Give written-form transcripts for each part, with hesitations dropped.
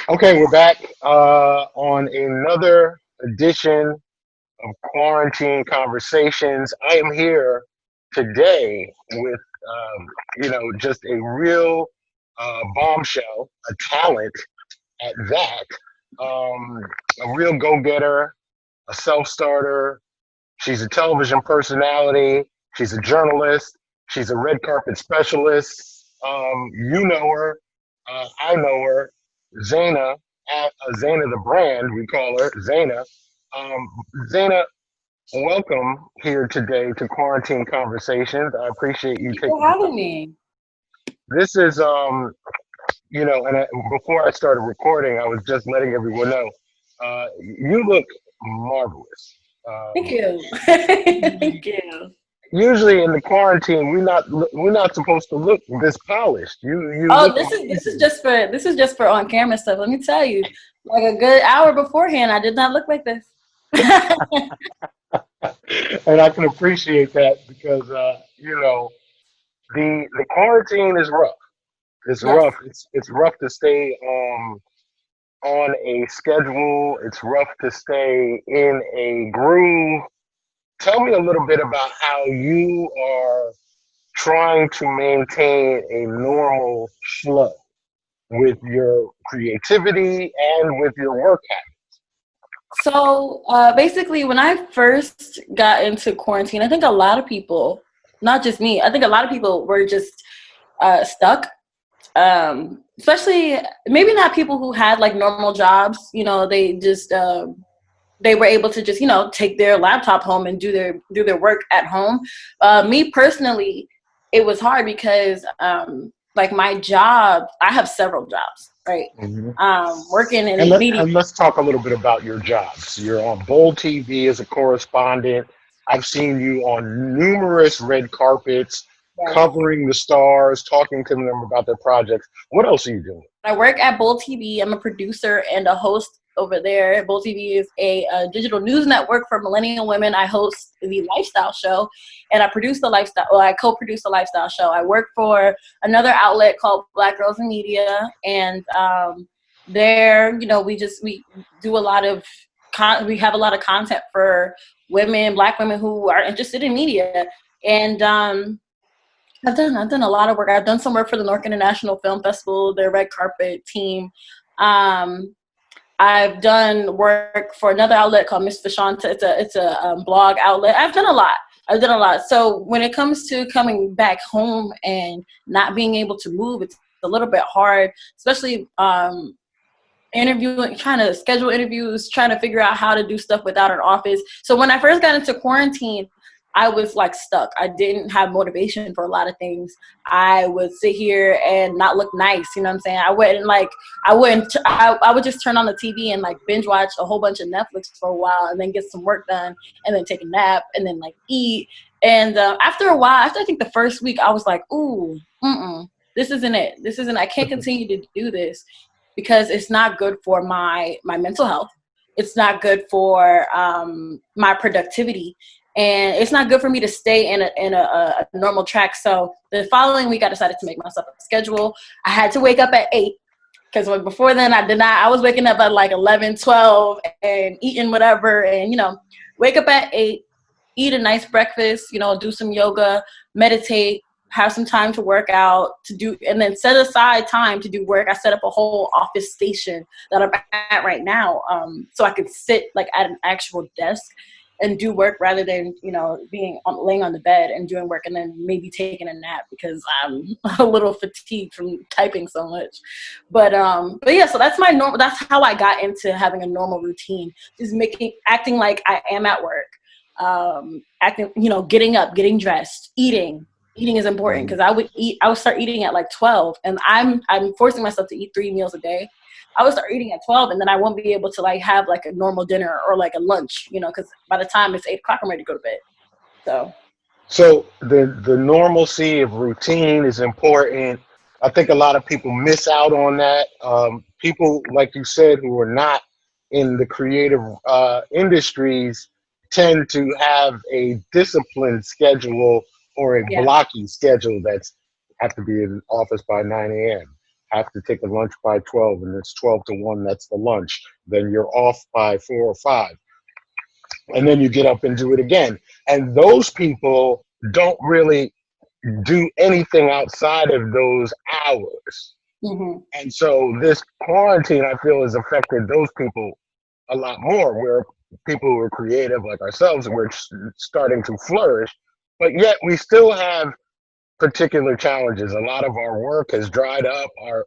Okay, we're back on another edition of Quarantine Conversations. I am here today with, just a real bombshell, a talent at that, a real go-getter, a self-starter. She's a television personality. She's a journalist. She's a red carpet specialist. You know her. I know her. Zayna, Zayna The Brand, we call her Zayna. Um, Zayna, welcome here today to Quarantine Conversations. I appreciate you Thank you taking for the having time. me. This is, before I started recording, I was just letting everyone know you look marvelous. Thank Um, you. usually, Thank you. usually in the quarantine, we're not supposed to look this polished. You Oh, look this is amazing. just for on camera stuff. Let me tell you, like a good hour beforehand, I did not look like this. And I can appreciate that because the quarantine is rough. It's Yes. rough. It's rough to stay on a schedule. It's rough to stay in a groove. Tell me a little bit about how you are trying to maintain a normal flow with your creativity and with your work So basically, when I first got into quarantine, I think a lot of people, not just me, I think a lot of people were just stuck. Especially maybe not people who had like normal jobs. They just they were able to just take their laptop home and do their work at home. Me personally, it was hard because like my job, I have several jobs, right? habits. Working And, in let, media. and let's talk a little bit about your jobs. You're on Bold TV as a correspondent. I've seen you on numerous red carpets, Yes. covering the stars, talking to them about their projects. What else are you doing? I work at Bold TV. I'm a producer and a host over there. Bold TV is a digital news network for millennial women. I host the lifestyle show, and I produce the lifestyle. Well, I co-produce the lifestyle show. I work for another outlet called Black Girls in Media, and there, we do a lot of we have a lot of content for women, Black women who are interested in media, and I've done a lot of work. I've done some work for the North International Film Festival, their red carpet team. Um, I've done work for another outlet called Miss Vashanta. It's a blog outlet. I've done a lot. I've done a lot. So when it comes to coming back home and not being able to move, it's a little bit hard, especially interviewing, trying to schedule interviews, trying to figure out how to do stuff without an office. So when I first got into quarantine, I was like stuck. I didn't have motivation for a lot of things. I would sit here and not look nice. You know what I'm saying? I would just turn on the TV and like binge watch a whole bunch of Netflix for a while and then get some work done and then take a nap and then like eat. And after a while, after I think the first week, I was like, ooh, this isn't it. I can't continue to do this because it's not good for my mental health. It's not good for my productivity, and it's not good for me to stay in a normal track. So the following week, I decided to make myself a schedule. I had to wake up at 8 because before then I did not. I was waking up at like 11, 12, and eating whatever, and wake up at 8, eat a nice breakfast, do some yoga, meditate, have some time to work out, to do, and then set aside time to do work. I set up a whole office station that I'm at right now, so I could sit like at an actual desk and do work rather than laying on the bed and doing work and then maybe taking a nap because I'm a little fatigued from typing so much. But yeah, so that's my normal. That's how I got into having a normal routine, is acting like I am at work, acting, getting up, getting dressed, eating. Eating is important because I would start eating at like 12, and I'm forcing myself to eat 3 meals a day. I would start eating at 12, and then I won't be able to like have like a normal dinner or like a lunch, because by the time it's 8 o'clock, I'm ready to go to bed. So So the normalcy of routine is important. I think a lot of people miss out on that. People, like you said, who are not in the creative industries tend to have a disciplined schedule or a yeah, blocky schedule that's have to be in office by 9 a.m. have to take a lunch by 12, and it's 12 to 1, that's the lunch. Then you're off by 4 or 5. And then you get up and do it again. And those people don't really do anything outside of those hours. Mm-hmm. And so this quarantine, I feel, has affected those people a lot more, where people who are creative like ourselves, we're starting to flourish, but yet we still have particular challenges. A lot of our work has dried up. Our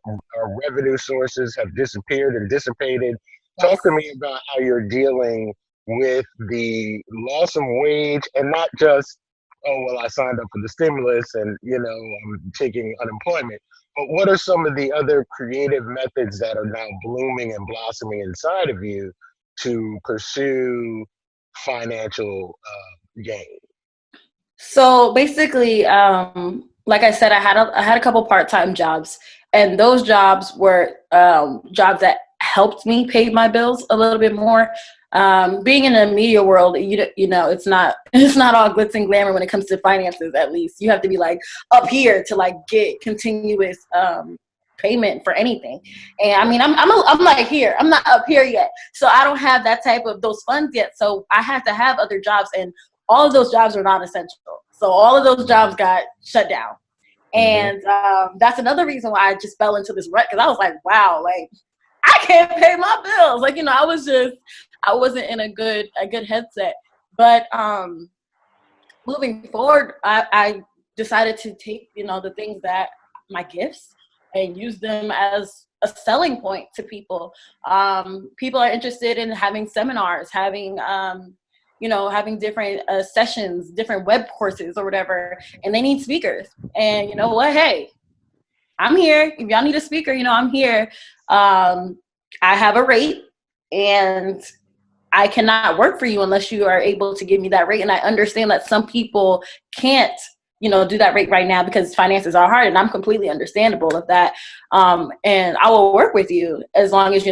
revenue sources have disappeared and dissipated. Yes. Talk to me about how you're dealing with the loss of wage, and not just, oh, well, I signed up for the stimulus and, I'm taking unemployment. But what are some of the other creative methods that are now blooming and blossoming inside of you to pursue financial gain? So basically, like I said, I had a couple part-time jobs, and those jobs were jobs that helped me pay my bills a little bit more. Being in the media world, you know, it's not all glitz and glamour when it comes to finances. At least you have to be like up here to like get continuous payment for anything. And I mean, I'm like here. I'm not up here yet, so I don't have that type of those funds yet. So I have to have other jobs, and all of those jobs are not essential. So all of those jobs got shut down. And that's another reason why I just fell into this rut, because I was like, wow, like I can't pay my bills. Like, I wasn't in a good headset. But moving forward, I decided to take, the things that my gifts and use them as a selling point to people. People are interested in having seminars, having different sessions, different web courses or whatever, and they need speakers. And you know what? Hey, I'm here. If y'all need a speaker, I'm here. I have a rate, and I cannot work for you unless you are able to give me that rate. And I understand that some people can't, do that rate right now because finances are hard, and I'm completely understandable of that. And I will work with you as long as,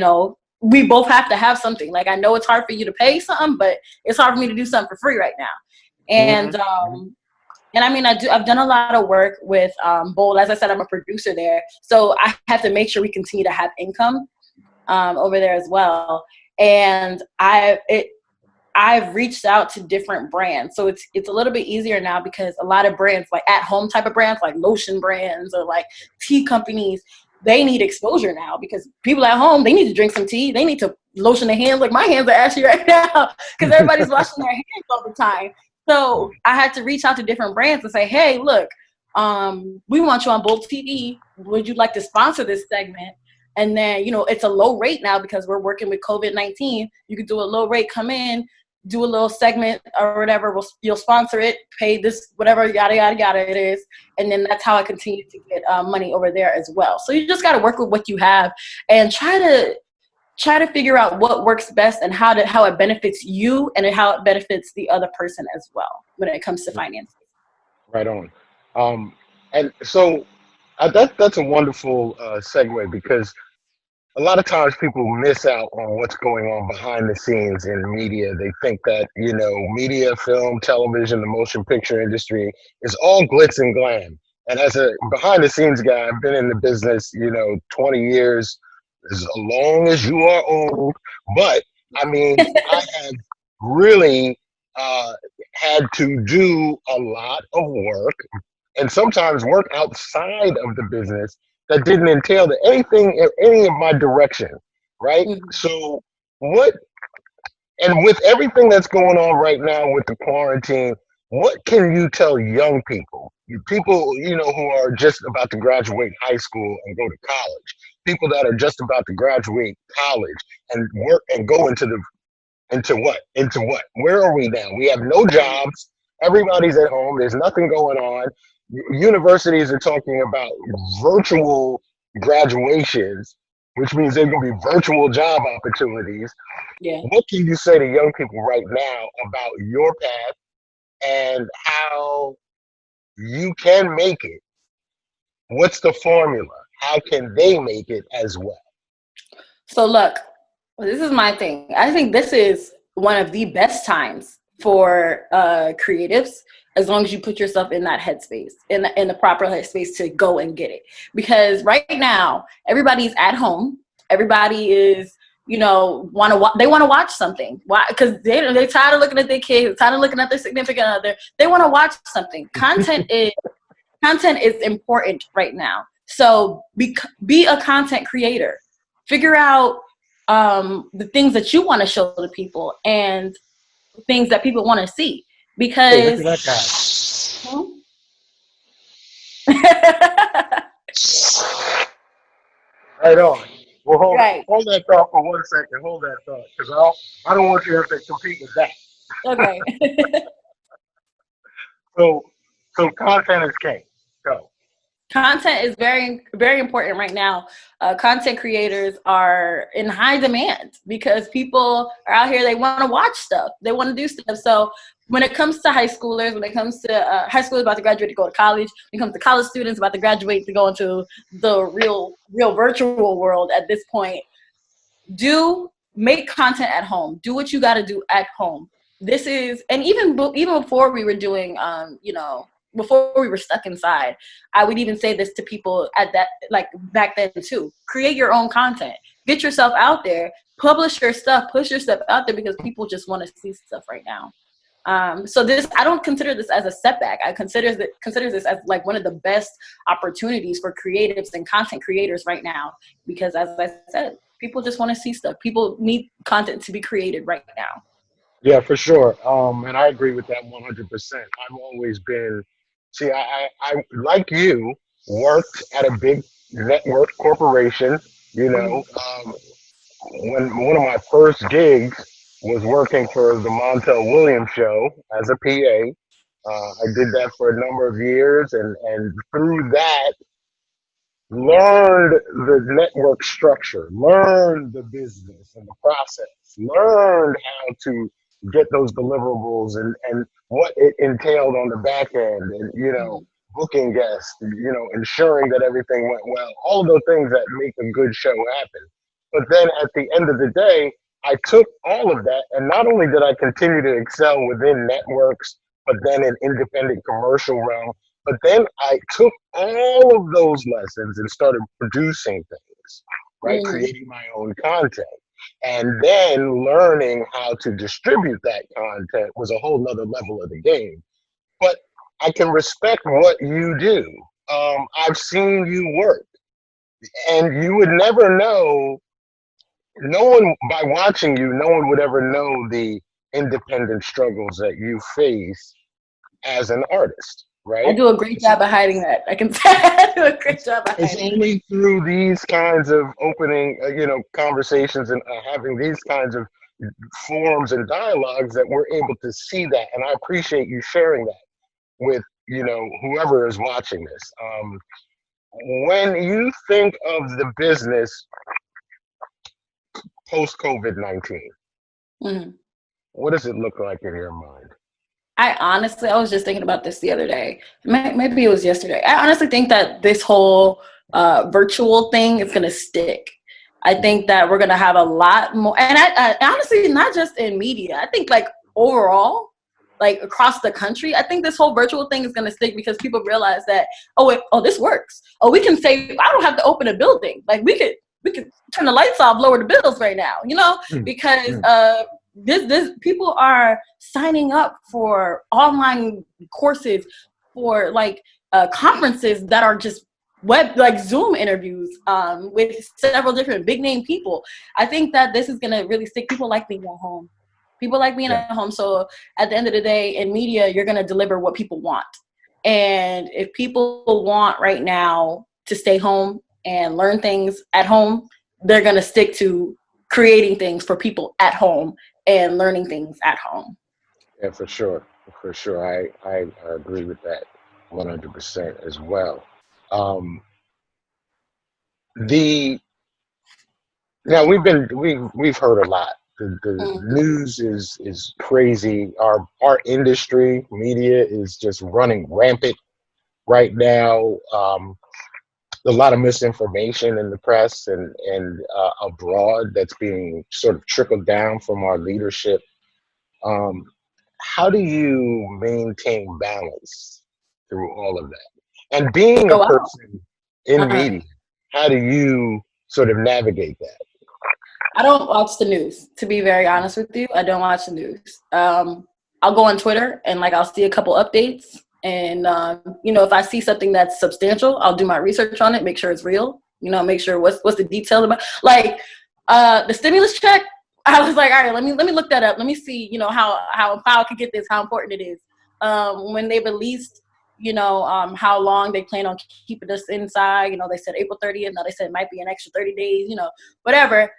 we both have to have something. Like, I know it's hard for you to pay something, but it's hard for me to do something for free right now. And, and I mean, I've done a lot of work with Bold. As I said, I'm a producer there. So I have to make sure we continue to have income over there as well. And I've reached out to different brands. So it's a little bit easier now, because a lot of brands, like at home type of brands, like lotion brands or like tea companies, they need exposure now, because people at home, they need to drink some tea. They need to lotion their hands. Like my hands are ashy right now because everybody's washing their hands all the time. So I had to reach out to different brands and say, hey, look, we want you on Bold TV. Would you like to sponsor this segment? And then, it's a low rate now because we're working with COVID-19. You could do a low rate, come in, do a little segment or whatever. You'll sponsor it, pay this, whatever, yada, yada, yada it is. And then that's how I continue to get money over there as well. So you just got to work with what you have and try to figure out what works best and how it benefits you and how it benefits the other person as well when it comes to finances. Right on. And so that's a wonderful segue, because a lot of times people miss out on what's going on behind the scenes in media. They think that, media, film, television, the motion picture industry is all glitz and glam. And as a behind the scenes guy, I've been in the business, 20 years, as long as you are old. But I mean, I have really had to do a lot of work, and sometimes work outside of the business that didn't entail any of my direction, right? So and with everything that's going on right now with the quarantine, what can you tell young people, who are just about to graduate high school and go to college, people that are just about to graduate college and work and go into what? Where are we now? We have no jobs. Everybody's at home. There's nothing going on. Universities are talking about virtual graduations, which means there's going to be virtual job opportunities. Yeah. What can you say to young people right now about your path and how you can make it? What's the formula? How can they make it as well? So look, this is my thing. I think this is one of the best times for creatives, as long as you put yourself in that headspace, in the proper headspace to go and get it. Because right now, everybody's at home. Everybody is, they want to watch something. Why? Because they're tired of looking at their kids, tired of looking at their significant other. They want to watch something. Content is important right now. So be a content creator. Figure out the things that you want to show to people and things that people want to see. Hey, Because look at that guy. Right on. Well, right. hold that thought for 1 second. Hold that thought, because I don't want you to have to compete with that. Okay. So, content is king. Go. Content is very, very important right now. Content creators are in high demand because people are out here. They want to watch stuff. They want to do stuff. So when it comes to high schoolers, when it comes to high schoolers about to graduate to go to college, when it comes to college students about to graduate to go into the real virtual world at this point, make content at home. Do what you got to do at home. This is, and even before we were doing, before we were stuck inside, I would even say this to people at that, like back then too. Create your own content. Get yourself out there. Publish your stuff. Push your stuff out there because people just want to see stuff right now. So I don't consider this as a setback. I consider this as like one of the best opportunities for creatives and content creators right now. Because as I said, people just want to see stuff. People need content to be created right now. Yeah, for sure. And I agree with that 100%. I've always been, see, I like you, worked at a big network corporation. You know, when one of my first gigs was working for the Montel Williams show as a PA. I did that for a number of years, and through that, learned the network structure, learned the business and the process, learned how to get those deliverables and what it entailed on the back end, and booking guests, ensuring that everything went well, all of those things that make a good show happen. But then at the end of the day, I took all of that, and not only did I continue to excel within networks, but then in independent commercial realm, but then I took all of those lessons and started producing things, right? Creating my own content. And then learning how to distribute that content was a whole nother level of the game. But I can respect what you do. I've seen you work, and you would never know. No one, by watching you, no one would ever know the independent struggles that you face as an artist, I right? do a great job of hiding that. I can say I do a great job of hiding. It's only through these kinds of opening, conversations and having these kinds of forums and dialogues that we're able to see that. And I appreciate you sharing that with, whoever is watching this. When you think of the business post COVID-19, what does it look like in your mind? I was just thinking about this the other day. Maybe it was yesterday. I honestly think that this whole virtual thing is going to stick. I think that we're going to have a lot more. And I honestly, not just in media. I think like overall, like across the country, I think this whole virtual thing is going to stick because people realize that, this works. Oh, we can save. I don't have to open a building. Like we could turn the lights off, lower the bills right now, because this people are signing up for online courses, for like conferences that are just like Zoom interviews with several different big name people. I think that this is gonna really stick. People like being at home. People like being at home. So at the end of the day, in media, you're gonna deliver what people want. And if people want right now to stay home and learn things at home, they're gonna stick to creating things for people at home and learning things at home. Yeah, for sure. For sure. I agree with that 100% as well. Now we've heard a lot. The news is crazy. Our industry, media, is just running rampant right now. A lot of misinformation in the press and abroad that's being sort of trickled down from our leadership. how do you maintain balance through all of that? And being a Go out. person in Uh-uh. media, how do you sort of navigate that? I don't watch the news, to be very honest with you. I don't watch the news. I'll go on Twitter and like I'll see a couple updates. And if I see something that's substantial, I'll do my research on it, make sure it's real. Make sure what's the details about. Like the stimulus check, I was like, all right, let me look that up. Let me see, how I could get this, how important it is. When they released, how long they plan on keeping us inside. They said April 30th. Now they said it might be an extra 30 days. Whatever.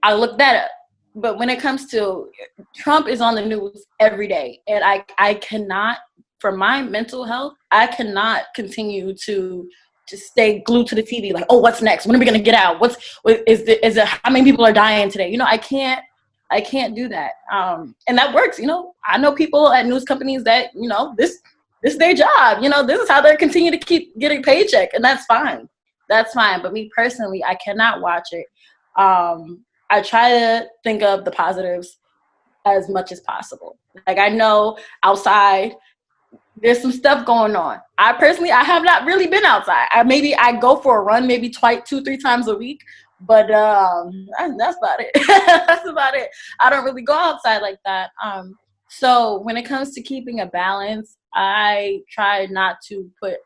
I look that up. But when it comes to Trump is on the news every day, and I cannot, for my mental health, I cannot continue to just stay glued to the TV. Like, oh, what's next? When are we gonna get out? Is it how many people are dying today? I can't do that. And that works. I know people at news companies that this is their job. This is how they continue to keep getting paycheck, and that's fine. That's fine. But me personally, I cannot watch it. I try to think of the positives as much as possible. Like I know outside there's some stuff going on. I have not really been outside. I go for a run maybe 2-3 times a week, but that's about it. That's about it. I don't really go outside like that. So when it comes to keeping a balance, I try not to put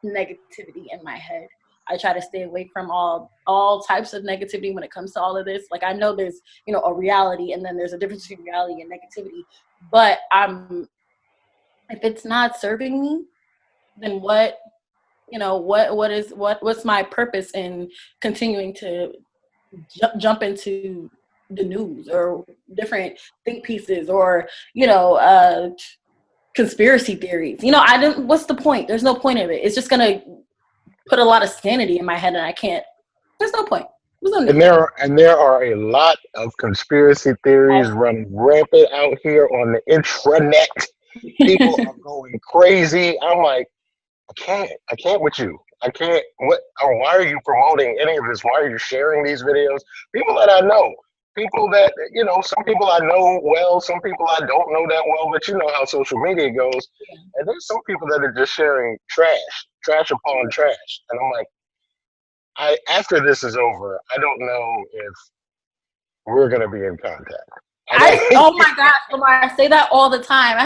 negativity in my head. I try to stay away from all types of negativity when it comes to all of this. Like I know there's, a reality and then there's a difference between reality and negativity. But if it's not serving me, then what's my purpose in continuing to jump into the news or different think pieces or, conspiracy theories? What's the point? There's no point of it. It's just gonna put a lot of sanity in my head, and I can't. There's no point. And there are a lot of conspiracy theories running rampant out here on the intranet. People are going crazy. I'm like, I can't with you. I can't. What? Or why are you promoting any of this? Why are you sharing these videos? People that I know, people that some people I know well, some people I don't know that well. But you know how social media goes, and there's some people that are just sharing trash upon trash, and I'm like, after this is over, I don't know if we're gonna be in contact. Oh my gosh, Lamar, I say that all the time.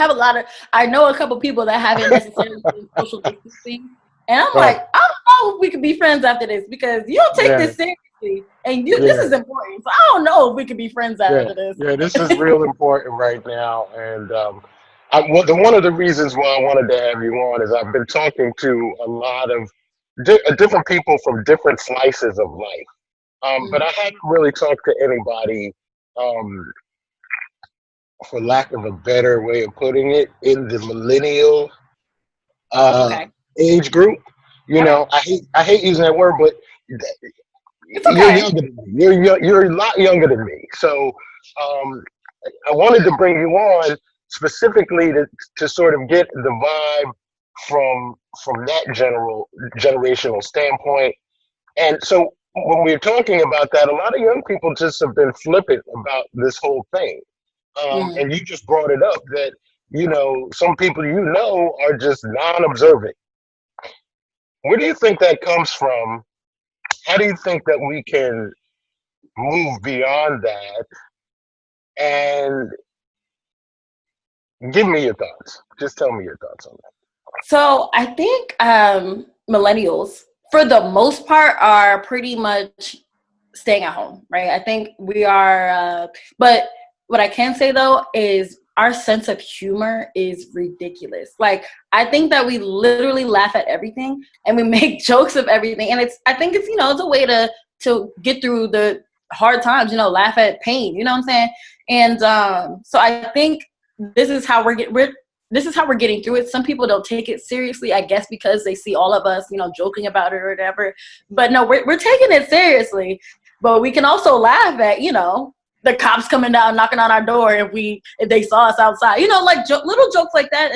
I know a couple people that haven't necessarily been social distancing. And I'm like, I don't know if we could be friends after this because you don't take this seriously. And this is important. So I don't know if we could be friends after this. Yeah, this is real important right now. And one of the reasons why I wanted to have you on is I've been talking to a lot of different people from different slices of life. But I haven't really talked to anybody for lack of a better way of putting it, in the millennial age group. I hate using that word, but it's okay. You're younger than me. You're a lot younger than me. So I wanted to bring you on specifically to sort of get the vibe from that generational standpoint. And so when we're talking about that, a lot of young people just have been flippant about this whole thing. And you just brought it up that, some people are just non-observant. Where do you think that comes from? How do you think that we can move beyond that? And give me your thoughts. Just tell me your thoughts on that. So I think millennials, for the most part, are pretty much staying at home, right? I think we are, but what I can say though is our sense of humor is ridiculous. Like I think that we literally laugh at everything and we make jokes of everything, and I think it's it's a way to get through the hard times. Laugh at pain. You know what I'm saying? And so I think this is how we're getting through it. Some people don't take it seriously, I guess, because they see all of us, joking about it or whatever. But no, we're taking it seriously. But we can also laugh at the cops coming down, knocking on our door if they saw us outside, like little jokes like that.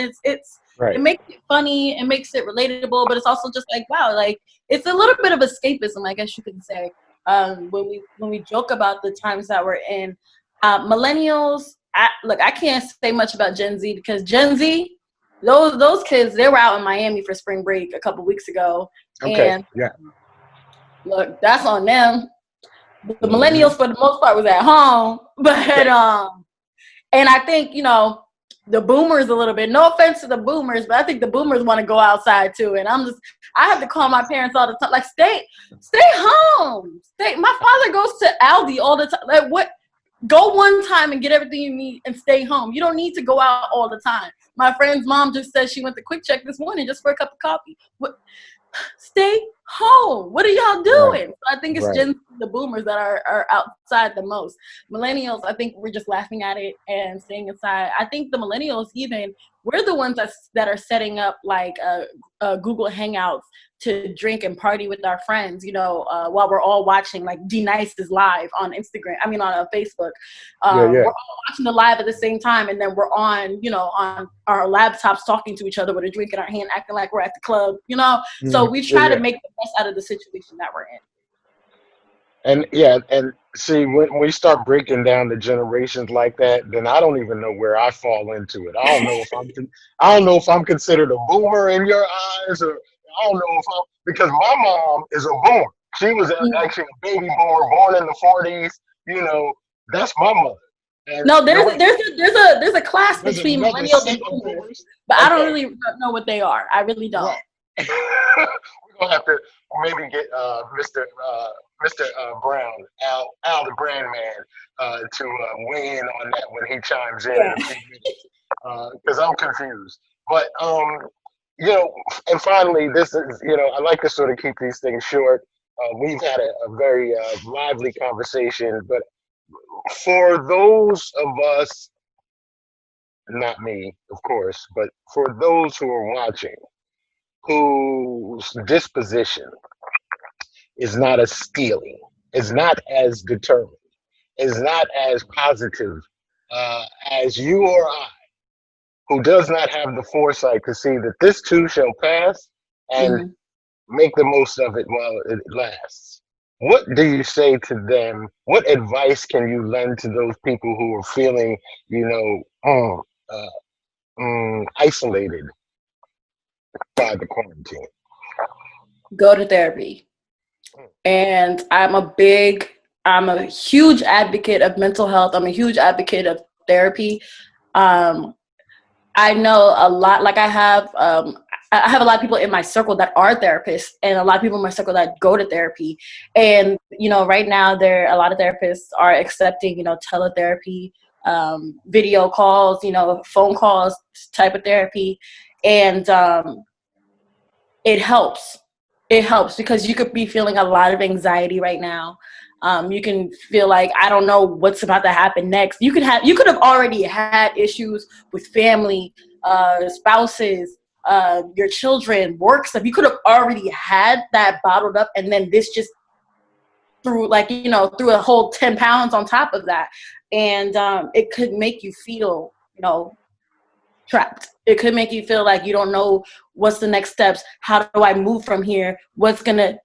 Right. It makes it funny, it makes it relatable, but it's also just like, wow, like it's a little bit of escapism, I guess you could say. When we joke about the times that we're in, millennials, I can't say much about Gen Z because Gen Z, those kids, they were out in Miami for spring break a couple weeks ago, Okay. and Yeah. look, that's on them. The Hmm. millennials, for the most part, was at home, but Okay. and I think the boomers a little bit. No offense to the boomers, but I think the boomers want to go outside too. And I have to call my parents all the time, like stay home. Stay. My father goes to Aldi all the time. Like what? Go one time and get everything you need and stay home. You don't need to go out all the time. My friend's mom just said she went to Quick Check this morning just for a cup of coffee. What? Stay home. What are y'all Right. doing? So I think it's Right. the boomers that are outside the most. Millennials, I think we're just laughing at it and staying inside. I think the millennials, even, we're the ones that are setting up like Google Hangouts to drink and party with our friends, while we're all watching like D Nice is live on Instagram. I mean, on Facebook. Yeah. Yeah. We're all watching the live at the same time, and then we're on our laptops talking to each other with a drink in our hand, acting like we're at the club. So we Yeah. try to Yeah. make the best out of the situation that we're in. And yeah, and see, when we start breaking down the generations like that, then I don't even know where I fall into it. I don't know if I'm considered a boomer in your eyes, or I don't know if I'm, because my mom is a boomer. She was actually a baby boomer, born in the '40s. You know, that's my mother. And No, you're there's right. there's a class There's between another millennials and set of boomers, boomers. but I don't Okay. really know what they are. I really don't. Right. We're gonna have to maybe get Mr. Brown, Al the Brand Man, to weigh in on that when he chimes in Yeah. a few minutes, because I'm confused. But and finally, this is I like to sort of keep these things short. We've had a very lively conversation, but for those of us, not me, of course, but for those who are watching, whose disposition is not as steely, is not as determined, is not as positive as you or I, who does not have the foresight to see that this too shall pass and Mhm. make the most of it while it lasts. What do you say to them? What advice can you lend to those people who are feeling, isolated by the quarantine? Go to therapy. And I'm a huge advocate of mental health. I'm a huge advocate of therapy. Um, I know a lot, like I have a lot of people in my circle that are therapists and a lot of people in my circle that go to therapy. And, right now a lot of therapists are accepting, teletherapy, video calls, phone calls type of therapy. And it helps. It helps because you could be feeling a lot of anxiety right now. You can feel like I don't know what's about to happen next. You could have already had issues with family, spouses, your children, work stuff. You could have already had that bottled up, and then this just threw a whole 10 pounds on top of that, and it could make you feel trapped. It could make you feel like you don't know what's the next steps. How do I move from here? What's gonna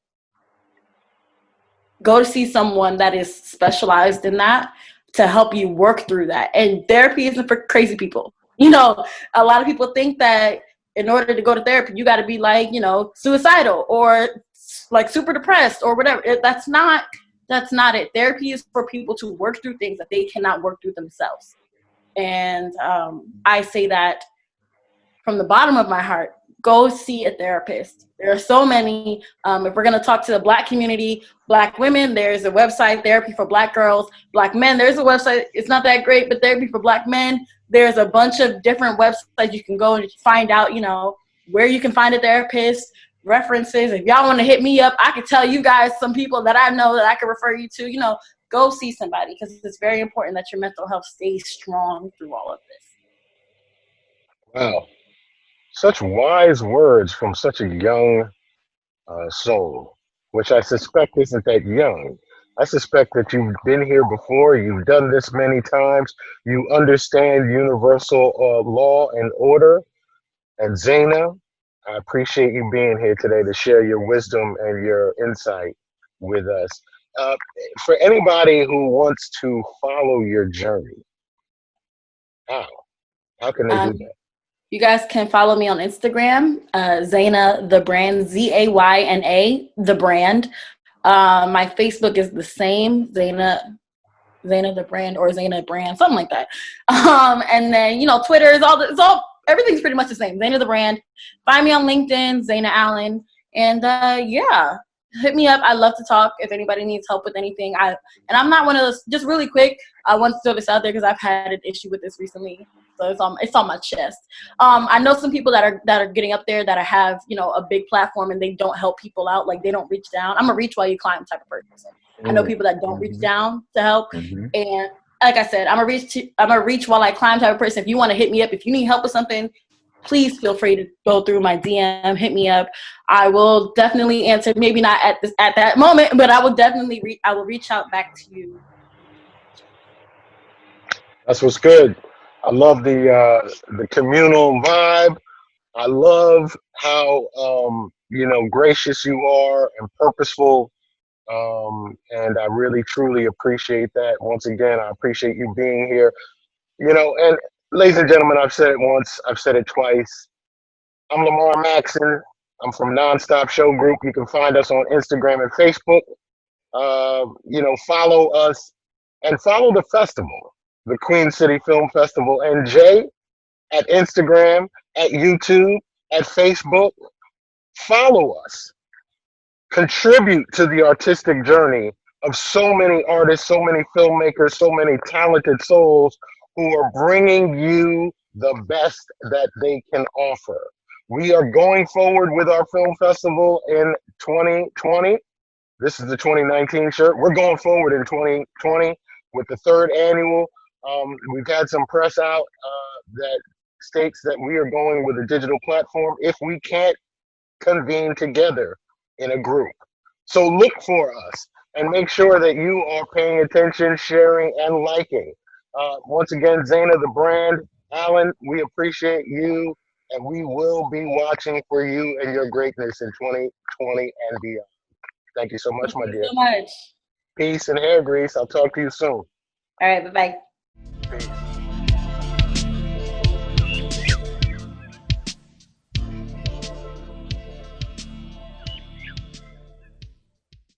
go to see someone that is specialized in that to help you work through that. And therapy isn't for crazy people. A lot of people think that in order to go to therapy, you got to be like, suicidal or like super depressed or whatever. That's not it. Therapy is for people to work through things that they cannot work through themselves. And I say that from the bottom of my heart. Go see a therapist. There are so many. If we're going to talk to the Black community, Black women, there's a website, Therapy for Black Girls. Black men, there's a website. It's not that great, but Therapy for Black Men. There's a bunch of different websites you can go and find out, where you can find a therapist, references. If y'all want to hit me up, I can tell you guys some people that I know that I can refer you to. Go see somebody because it's very important that your mental health stays strong through all of this. Wow. Such wise words from such a young soul, which I suspect isn't that young. I suspect that you've been here before, you've done this many times, you understand universal law and order. And Zayna, I appreciate you being here today to share your wisdom and your insight with us. Uh, for anybody who wants to follow your journey, How can they do that? You guys can follow me on Instagram, Zayna The Brand, Zayna The Brand. My Facebook is the same, Zayna The Brand or Zayna Brand, something like that. And then, you know, Twitter is everything's pretty much the same. Zayna The Brand. Find me on LinkedIn, Zayna Allen. And yeah, hit me up. I love to talk if anybody needs help with anything. I'm not one of those, just really quick, I want to throw this out there because I've had an issue with this recently. So it's on my chest. I know some people that are getting up there that have, you know, a big platform and they don't help people out. Like they don't reach down. I'm a reach while you climb type of person. I know people that don't reach down to help. And like I said, I'm a reach while I climb type of person. If you want to hit me up, if you need help with something, please feel free to go through my DM, hit me up. I will definitely answer. Maybe not at that moment, but I will definitely I will reach out back to you. That's what's good. I love the communal vibe. I love how you know, gracious you are and purposeful. And I really truly appreciate that. Once again, I appreciate you being here. You know, and ladies and gentlemen, I've said it once, I've said it twice. I'm Lamar Maxon. I'm from Nonstop Show Group. You can find us on Instagram and Facebook. You know, follow us and follow the festival, the Queen City Film Festival NJ, at Instagram, at YouTube, at Facebook. Follow us. Contribute to the artistic journey of so many artists, so many filmmakers, so many talented souls who are bringing you the best that they can offer. We are going forward with our film festival in 2020. This is the 2019 shirt. We're going forward in 2020 with the third annual. We've had some press out that states that we are going with a digital platform if we can't convene together in a group. So look for us and make sure that you are paying attention, sharing, and liking. Once again, Zayna The Brand, Alan, we appreciate you, and we will be watching for you and your greatness in 2020 and beyond. Thank you so much, my dear. Thank you so much. Peace and hair grease. I'll talk to you soon. All right, bye-bye. Peace.